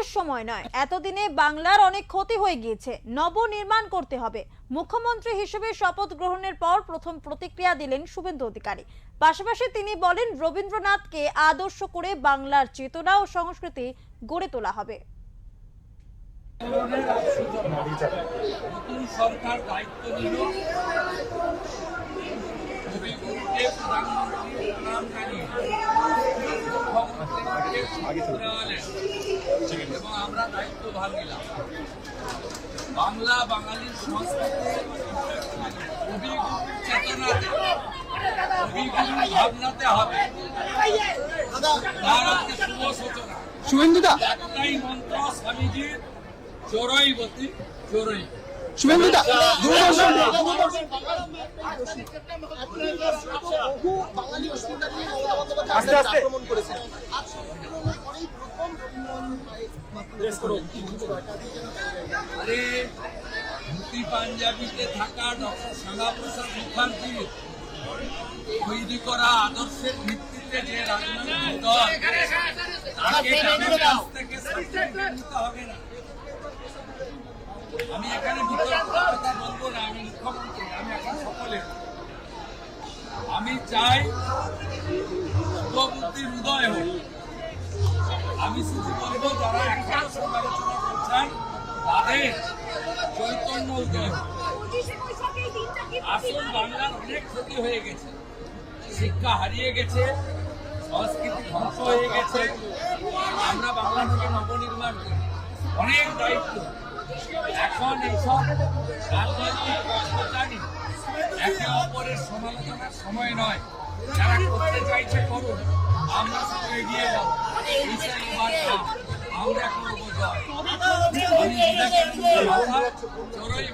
শেষ সময় নয়, এতদিনে বাংলার অনেক ক্ষতি হয়ে গিয়েছে, নবনির্মাণ করতে হবে। মুখ্যমন্ত্রী হিসেবে শপথ গ্রহণের পর প্রথম প্রতিক্রিয়া দিলেন শুভেন্দু অধিকারী। পাশাপাশি তিনি বলেন, রবীন্দ্রনাথকে আদর্শ করে বাংলার চেতনা ও সংস্কৃতি গড়ে তোলা হবে। নতুন সরকার দায়িত্ব নিল, প্রধানমন্ত্রী প্রণাম জানিয়ে এবং আমরা দায়িত্ব ভাগ নিলাম। বাংলা বাঙালির সংস্কৃতি চেতনাতে, ভাবনাতে হবে। তার আজকে শুভ সূচনা। শুভেন্দুদা, একটাই মন্ত্র স্বামীজির, চোরইবতী চোরই। শুভেন্দুদা, দূরদর্শন আস্তে আস্তে আরে ধুতি পাঞ্জাবিতে থাকা ডক্টর শ্যামাপ্রসাদ মুখার্জির তৈরি করা আদর্শের ভিত্তিতে যে রাজনৈতিক দল, তাকে তাদের কাছ থেকে সার্টিফিকেট নিতে হবে না। আমি এখানে বিতর্ক কথা বলবো না, আমি মুখ্যমন্ত্রী, আমি এখন সকলে। আমি চাই শুভবুদ্ধির উদয় হোক। আমি শুধু বলবো, যারা এখনো সমালোচনা করছেন তাদের চৈতন্য উদয় হোক। আসল বাংলার অনেক ক্ষতি হয়ে গেছে, শিক্ষা হারিয়ে গেছে, সংস্কৃতি ধ্বংস হয়ে গেছে। আমরা বাংলাটাকে নবনির্মাণ করি, অনেক দায়িত্ব। এখন এইসব রাজনৈতিক কর্মচারী একে অপরের সমালোচনার সময় নয়। যারা করতে চাইছে করুন, আমরা শুধু এগিয়ে যাবো। আমরা করবো জয়। আমি চোরই